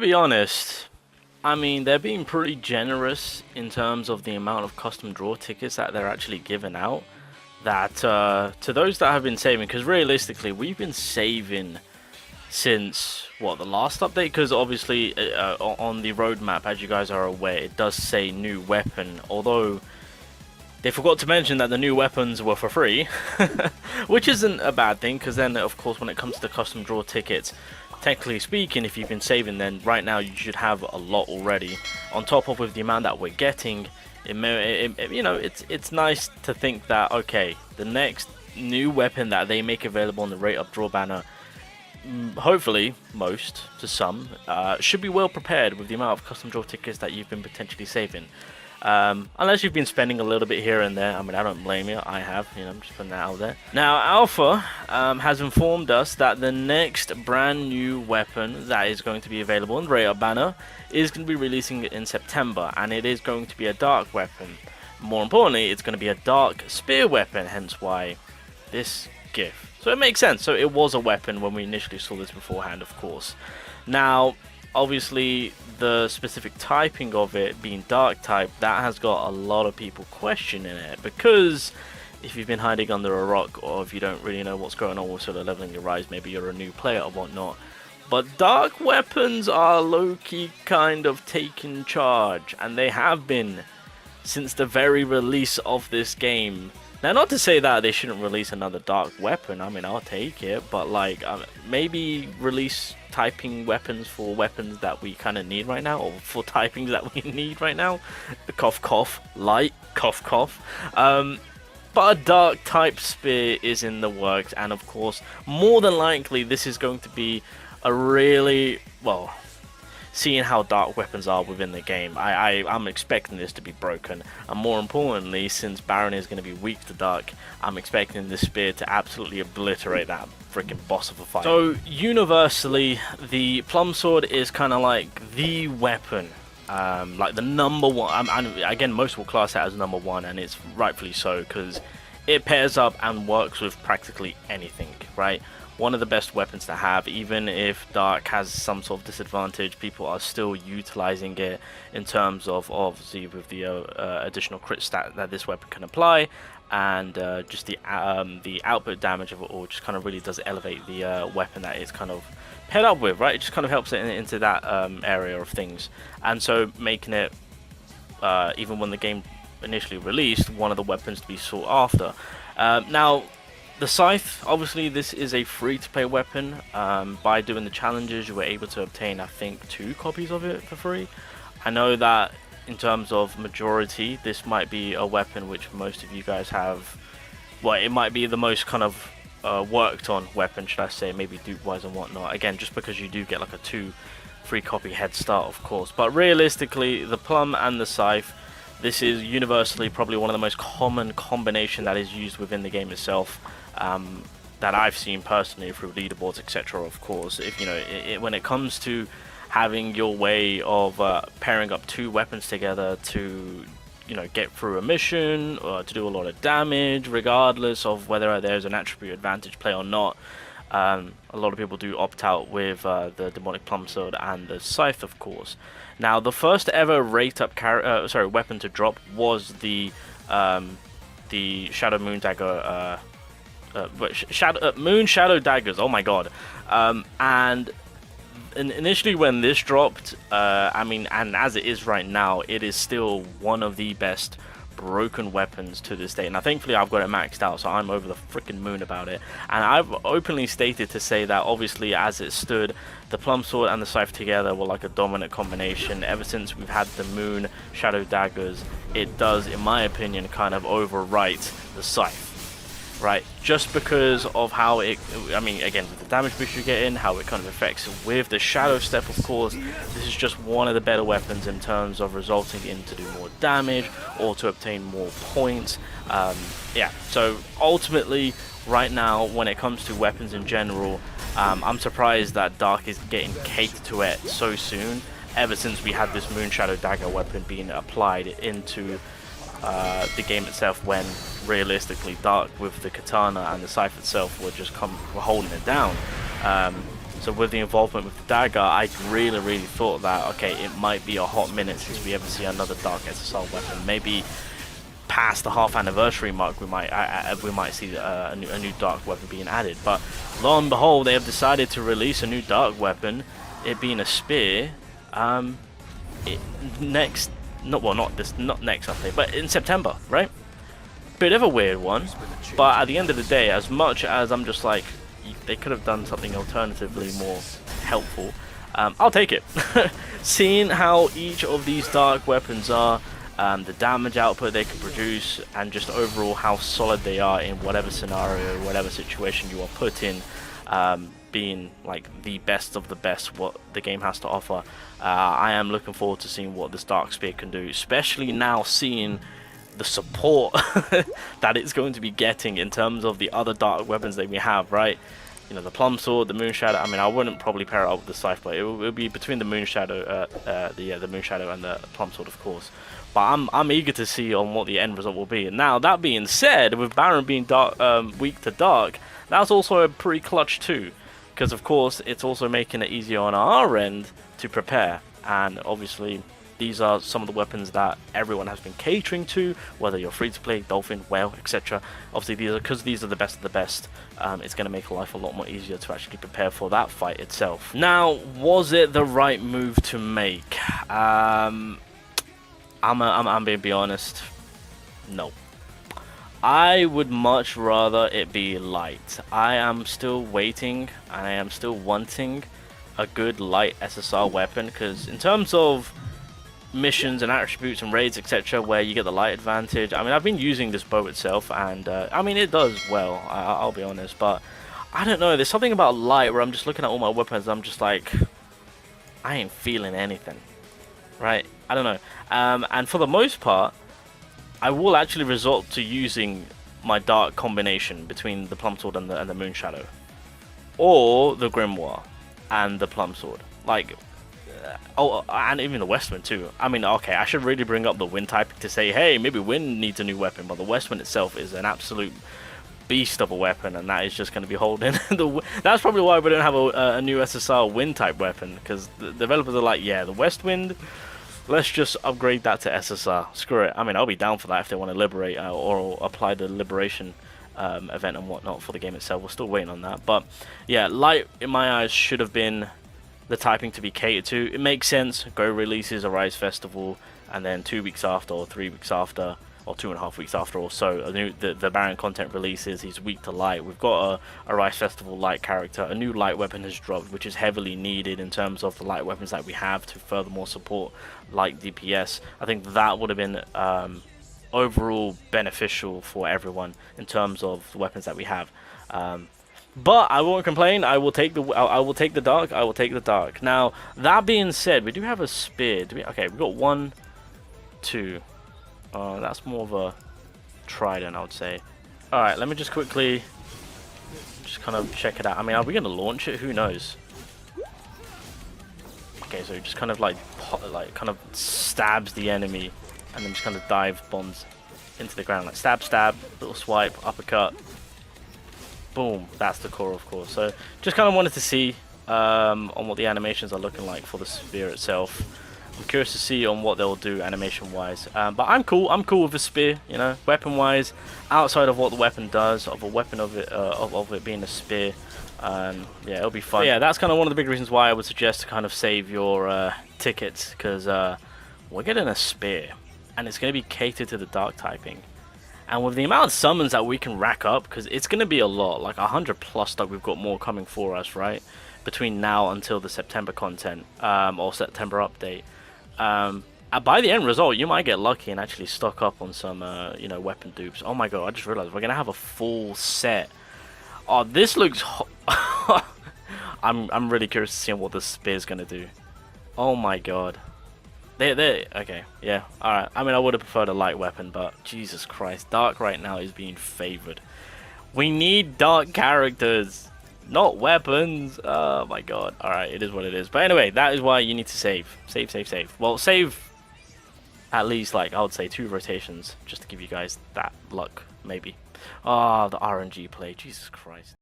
be honest, I mean, they're being pretty generous in terms of the amount of custom draw tickets that they're actually giving out. That to those that have been saving, because realistically, we've been saving since what, the last update? Because obviously on the roadmap, as you guys are aware, it does say new weapon, although they forgot to mention that the new weapons were for free, which isn't a bad thing, because then of course when it comes to custom draw tickets, technically speaking, if you've been saving, then right now you should have a lot already. On top of with the amount that we're getting, you know, it's nice to think that, okay, the next new weapon that they make available on the rate up draw banner, hopefully most to some, should be well prepared with the amount of custom draw tickets that you've been potentially saving. Unless you've been spending a little bit here and there. I mean, I don't blame you. I have, you know, I'm just putting that out there. Now, Alpha has informed us that the next brand new weapon that is going to be available in the rate up banner is going to be releasing in September, and it is going to be a dark weapon. More importantly, it's going to be a dark spear weapon, hence why this GIF. So it makes sense. So it was a weapon when we initially saw this beforehand, of course. Now, obviously, the specific typing of it being dark type, that has got a lot of people questioning it, because if you've been hiding under a rock, or if you don't really know what's going on with sort of leveling your rise, maybe you're a new player or whatnot, but dark weapons are low-key kind of taking charge, and they have been since the very release of this game. Now, not to say that they shouldn't release another dark weapon, I mean, I'll take it, but like, maybe release typing weapons for weapons that we kind of need right now, or for typings that we need right now. Cough cough, light, cough cough. But a dark type spear is in the works, and of course, more than likely, this is going to be a really, well, seeing how dark weapons are within the game, I'm expecting this to be broken. And more importantly, since Baron is going to be weak to dark, I'm expecting this spear to absolutely obliterate that freaking boss of a fight. So universally, the plum sword is kind of like the weapon, like the number one. And again, most will class it as number one, and it's rightfully so, because it pairs up and works with practically anything, right? One of the best weapons to have. Even if dark has some sort of disadvantage, people are still utilizing it in terms of obviously with the additional crit stat that this weapon can apply, and just the output damage of it all just kind of really does elevate the weapon that it's kind of paired up with, right? It just kind of helps it into that area of things, and so making it even when the game initially released, one of the weapons to be sought after. Now, the scythe, obviously this is a free-to-play weapon. By doing the challenges, you were able to obtain, I think, 2 copies of it for free. I know that in terms of majority, this might be a weapon which most of you guys have, well, it might be the most kind of worked on weapon, should I say, maybe dupe-wise and whatnot. Again, just because you do get like a 2 free copy head start, of course. But realistically, the plum and the scythe, this is universally probably one of the most common combination that is used within the game itself. That I've seen personally through leaderboards, etc. Of course, if you know, when it comes to having your way of pairing up 2 weapons together to, you know, get through a mission or to do a lot of damage, regardless of whether there's an attribute advantage play or not, a lot of people do opt out with the demonic plum sword and the scythe, of course. Now, the first ever rate up weapon to drop was the Shadow Moon Dagger. Moon Shadow Daggers, oh my god. And initially when this dropped, I mean, and as it is right now, it is still one of the best broken weapons to this day. Now thankfully I've got it maxed out, so I'm over the freaking moon about it. And I've openly stated to say that obviously as it stood, the plum sword and the scythe together were like a dominant combination. Ever since we've had the Moon Shadow Daggers, it does, in my opinion, kind of overwrite the scythe. Right, just because of how it, I mean, again, with the damage boost you get in, how it kind of affects with the shadow step, of course, this is just one of the better weapons in terms of resulting in to do more damage or to obtain more points. Yeah, so ultimately, right now, when it comes to weapons in general, I'm surprised that Dark is getting catered to it so soon, ever since we had this Moon Shadow Dagger weapon being applied into the game itself, when realistically Dark with the katana and the scythe itself were just were holding it down. So with the involvement with the dagger, I really thought that, okay, it might be a hot minute since we ever see another dark SSR weapon. Maybe past the half anniversary mark, we might see a new dark weapon being added. But lo and behold, they have decided to release a new dark weapon, it being a spear. Not next update, but in September, right? Bit of a weird one, but at the end of the day, as much as I'm just like, they could have done something alternatively more helpful, I'll take it. Seeing how each of these dark weapons are, the damage output they can produce, and just overall how solid they are in whatever scenario, whatever situation you are put in, being like the best of the best what the game has to offer, I am looking forward to seeing what this dark spear can do, especially now seeing the support that it's going to be getting in terms of the other dark weapons that we have, right? You know, the plum sword, the moon shadow. I mean, I wouldn't probably pair it up with the scythe, but it would be between the moon shadow, the moon shadow and the plum sword, of course. But I'm eager to see on what the end result will be. Now, that being said, with Baron being dark, weak to dark, that's also a pretty clutch too, because of course it's also making it easier on our end to prepare. And obviously, these are some of the weapons that everyone has been catering to, whether you're free to play, Dolphin, Whale, etc. Obviously, these are the best of the best. It's going to make life a lot more easier to actually prepare for that fight itself. Now, was it the right move to make? I'm going to be honest. No. I would much rather it be light. I am still waiting, and I am still wanting a good light SSR weapon, because in terms of missions and attributes and raids, etc., where you get the light advantage, I mean, I've been using this bow itself, and I mean, it does well, I'll be honest, but I don't know, there's something about light where I'm just looking at all my weapons, I'm just like, I ain't feeling anything, right? I don't know. And for the most part, I will actually resort to using my dark combination between the plum sword and the moon shadow, or the grimoire and the plum sword, like, oh, and even the Westwind too. I mean, okay, I should really bring up the Wind type to say, hey, maybe Wind needs a new weapon, but the Westwind itself is an absolute beast of a weapon, and that is just going to be holding that's probably why we don't have a new SSR Wind type weapon, because the developers are like, yeah, the Westwind, let's just upgrade that to SSR. Screw it. I mean, I'll be down for that if they want to liberate or apply the liberation event and whatnot for the game itself. We're still waiting on that, but yeah, light in my eyes should have been the typing to be catered to. It makes sense. Go releases a Rise Festival, and then 2 weeks after, or 3 weeks after, or 2.5 weeks after or so, the Baron content releases. He's weak to light. We've got a Rise Festival light character. A new light weapon has dropped, which is heavily needed in terms of the light weapons that we have to furthermore support light DPS. I think that would have been overall beneficial for everyone in terms of the weapons that we have. But I won't complain. I will take the dark. I will take the dark. Now, that being said, we do have a spear. Okay, we've got 1, 2. That's more of a trident, I would say. Alright, let me just quickly just kind of check it out. I mean, are we going to launch it? Who knows? Okay, so it just kind of like kind of stabs the enemy, and then just kind of dive bombs into the ground. Like stab, stab, little swipe, uppercut. Boom, that's the core, of course. So just kind of wanted to see on what the animations are looking like for the spear itself. I'm curious to see on what they'll do animation wise, but I'm cool with the spear, you know, weapon wise, outside of what the weapon does, of a weapon of it being a spear. Yeah, it'll be fun. But yeah, that's kind of one of the big reasons why I would suggest to kind of save your tickets, because we're getting a spear, and it's going to be catered to the dark typing. And with the amount of summons that we can rack up, because it's going to be a lot, like 100+ stock, we've got more coming for us, right? Between now until the September content, or September update. By the end result, you might get lucky and actually stock up on some, you know, weapon dupes. Oh my god, I just realized we're going to have a full set. Oh, this looks... I'm really curious to see what this spear's going to do. Oh my god. Okay, yeah, alright. I mean, I would have preferred a light weapon, but Jesus Christ, dark right now is being favored. We need dark characters, not weapons. Oh my god. Alright, it is what it is. But anyway, that is why you need to save. Save. Well, save at least, like, I would say 2 rotations, just to give you guys that luck, maybe. Ah, the RNG play, Jesus Christ.